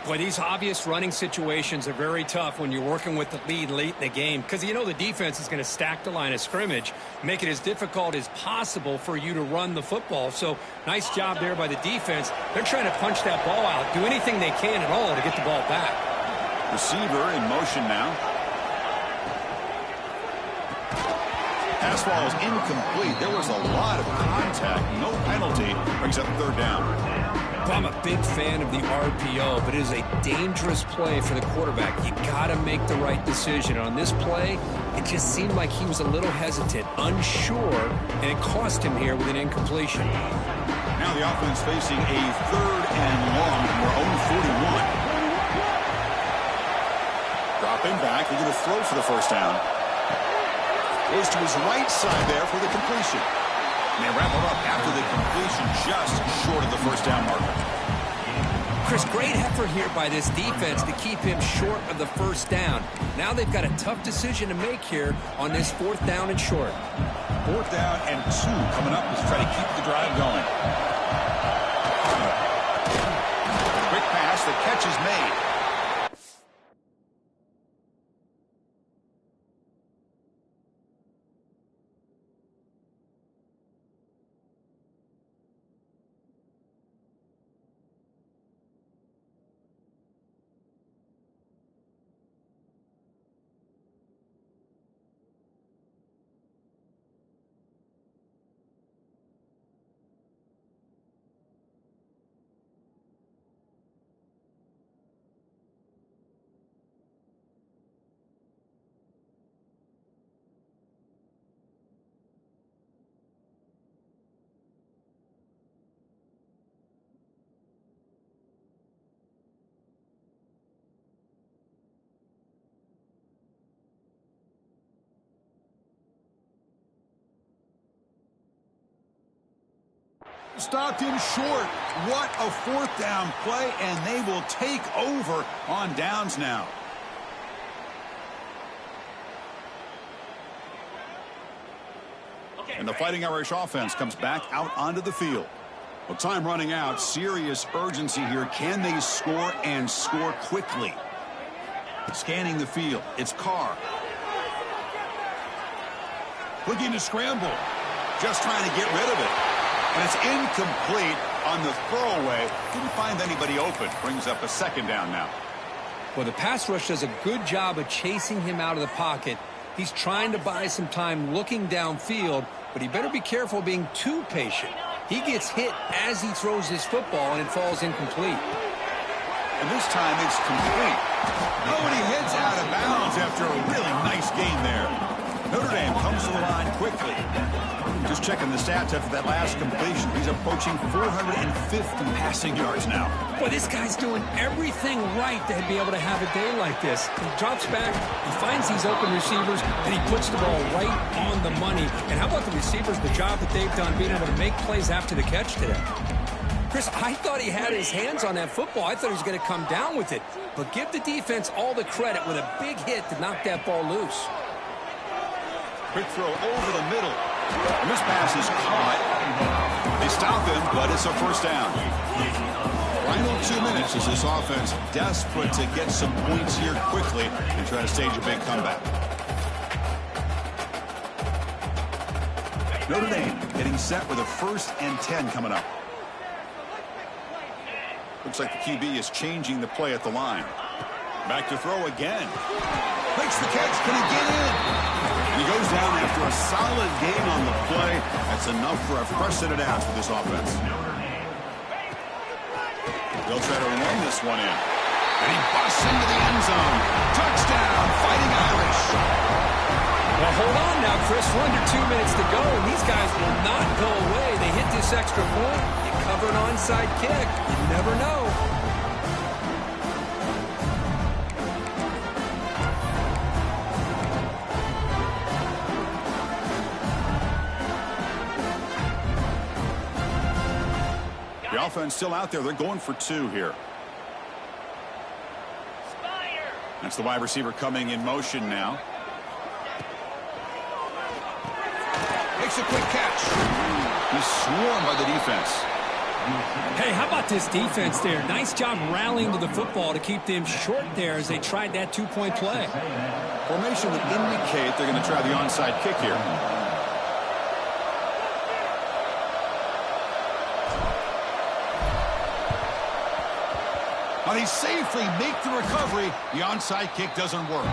Boy, these obvious running situations are very tough when you're working with the lead late in the game because you know the defense is going to stack the line of scrimmage, make it as difficult as possible for you to run the football. So nice job there by the defense. They're trying to punch that ball out, do anything they can at all to get the ball back. Receiver in motion now. Pass ball is incomplete. There was a lot of contact. No penalty. Brings up third down. I'm a big fan of the RPO, but it is a dangerous play for the quarterback. You got to make the right decision. On this play, it just seemed like he was a little hesitant, unsure, and it cost him here with an incompletion. Now the offense facing a third and long from their own 41. Dropping back. They're going to throw for the first down. Goes to his right side there for the completion. And they wrap it up after the completion just short of the first down marker. Chris, great effort here by this defense to keep him short of the first down. Now they've got a tough decision to make here on this fourth down and short. Fourth down and 2 coming up as try to keep the drive going. Quick pass, the catch is made. Stopped him short. What a fourth down play, and they will take over on downs now. And the Fighting Irish offense comes back out onto the field. Well, time running out. Serious urgency here. Can they score and score quickly? Scanning the field. It's Carr. Looking to scramble. Just trying to get rid of it. And it's incomplete on the throwaway. Didn't find anybody open. Brings up a second down now. Well, the pass rush does a good job of chasing him out of the pocket. He's trying to buy some time looking downfield, but he better be careful being too patient. He gets hit as he throws his football, and it falls incomplete. And this time it's complete. Oh, and he heads out of bounds after a really nice gain there. Notre Dame comes to the line quickly. Just checking the stats after that last completion. He's approaching 450 passing yards now. Boy, this guy's doing everything right to be able to have a day like this. He drops back, he finds these open receivers, and he puts the ball right on the money. And how about the receivers, the job that they've done being able to make plays after the catch today? Chris, I thought he had his hands on that football. I thought he was going to come down with it. But give the defense all the credit with a big hit to knock that ball loose. Quick throw over the middle. And this pass is caught. They stop him, but it's a first down. Final 2 minutes as this offense desperate to get some points here quickly and try to stage a big comeback. Notre Dame getting set with a 1st and 10 coming up. Looks like the QB is changing the play at the line. Back to throw again. Makes the catch. Can he get in? And he goes down after a solid gain on the play. That's enough for a fresh set of downs for this offense. They'll try to run this one in. And he busts into the end zone. Touchdown, Fighting Irish. Well, hold on now, Chris. We're under 2 minutes to go, and these guys will not go away. They hit this extra point. You cover an onside kick. You never know. The offense still out there. They're going for 2 here. That's the wide receiver coming in motion now. Makes a quick catch. He's swarmed by the defense. Hey, how about this defense there? Nice job rallying to the football to keep them short there as they tried that 2-point play. Formation would indicate they're going to try the onside kick here. But they safely make the recovery. The onside kick doesn't work.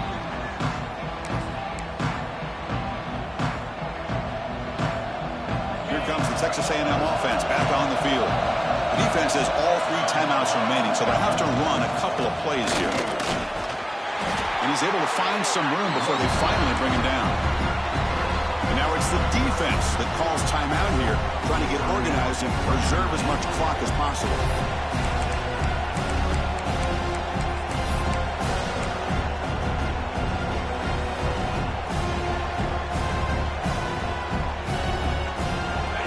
Here comes the Texas A&M offense back on the field. The defense has all 3 timeouts remaining, so they'll have to run a couple of plays here. And he's able to find some room before they finally bring him down. And now it's the defense that calls timeout here, trying to get organized and preserve as much clock as possible.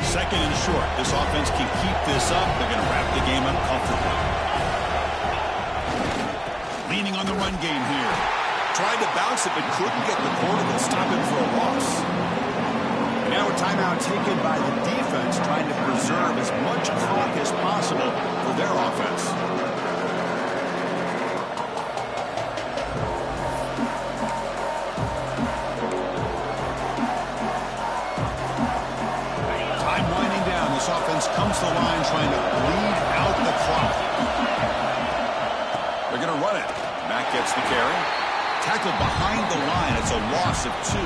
Second and short. This offense can keep this up. They're going to wrap the game up comfortably. Leaning on the run game here. Tried to bounce it, but couldn't get the quarterback to stop him for a loss. And now a timeout taken by the defense, trying to preserve as much clock as possible for their offense. Offense comes to the line trying to bleed out the clock. They're going to run it. Mack gets the carry. Tackled behind the line. It's a loss of 2.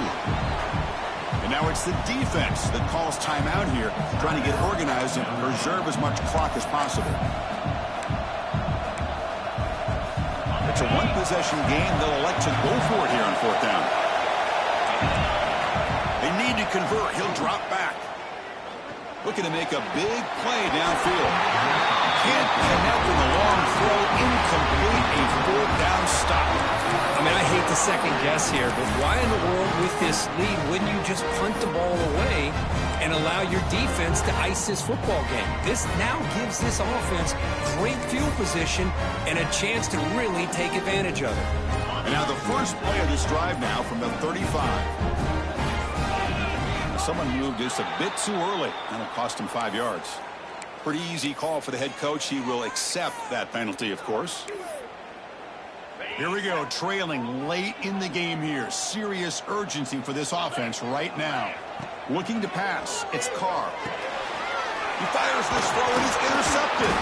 And now it's the defense that calls timeout here, trying to get organized and preserve as much clock as possible. It's a 1-possession game. They'll elect to go for it here on 4th down. They need to convert. He'll drop back. Looking to make a big play downfield. Can't connect with a long throw. Incomplete. A 4th down stop. I mean, I hate to second guess here, but why in the world with this lead wouldn't you just punt the ball away and allow your defense to ice this football game? This now gives this offense great field position and a chance to really take advantage of it. And now the first play of this drive now from the 35. Someone moved this a bit too early. That'll cost him 5 yards. Pretty easy call for the head coach. He will accept that penalty, of course. Here we go, trailing late in the game here. Serious urgency for this offense right now. Looking to pass. It's Carr. He fires this throw and it's intercepted.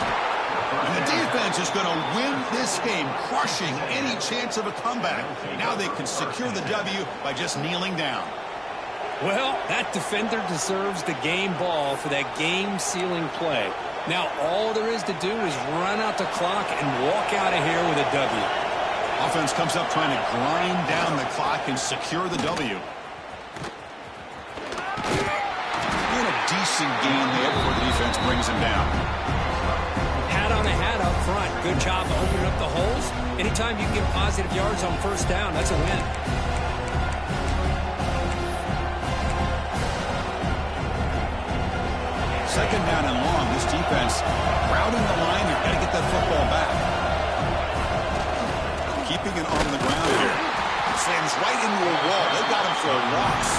And the defense is going to win this game, crushing any chance of a comeback. Now they can secure the W by just kneeling down. Well, that defender deserves the game ball for that game-sealing play. Now, all there is to do is run out the clock and walk out of here with a W. Offense comes up trying to grind down the clock and secure the W. And a decent gain there before the defense brings him down. Hat on a hat up front. Good job opening up the holes. Anytime you get positive yards on 1st down, that's a win. second down and long. This defense crowding the line. You've got to get that football back. Keeping it on the ground here. Slams right into a wall. They got him for a loss.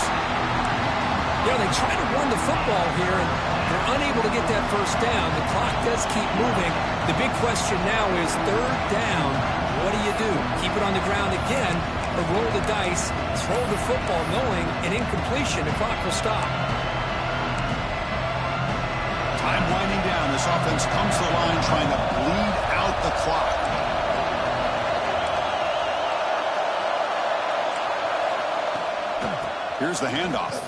Yeah, they try to run the football here, and they're unable to get that first down. The clock does keep moving. The big question now is third down. What do? Keep it on the ground again, or roll the dice, throw the football knowing an incompletion, the clock will stop. Time winding down. This offense comes to the line trying to bleed out the clock. Here's the handoff.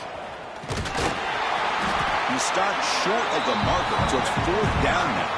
He stopped short of the marker, so it's fourth down now.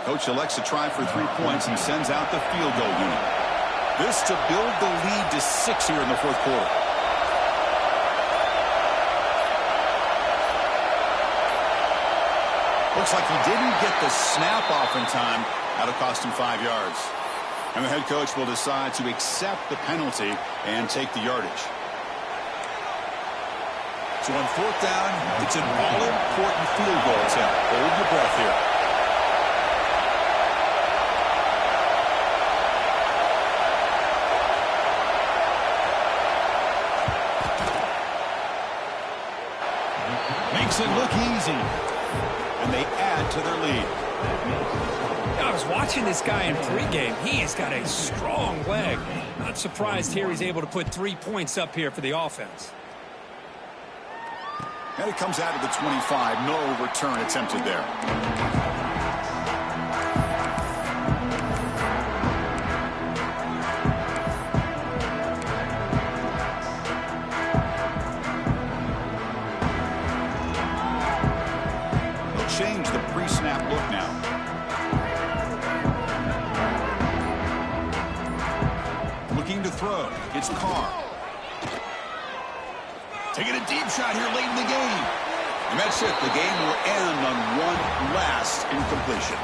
Coach elects to try for 3 points and sends out the field goal unit. This to build the lead to 6 here in the fourth quarter. Looks like he didn't get the snap off in time. That'll cost him 5 yards. And the head coach will decide to accept the penalty and take the yardage. So on fourth down, it's an all-important field goal attempt. Hold your breath here. Makes it look easy. And they add to their lead. I was watching this guy in pregame. He has got a strong leg. Not surprised here he's able to put 3 points up here for the offense. And it comes out of the 25. No return attempted there. Change the pre-snap look now. Looking to throw. It's Carr. Taking a deep shot here late in the game. And that's it. The game will end on one last incompletion.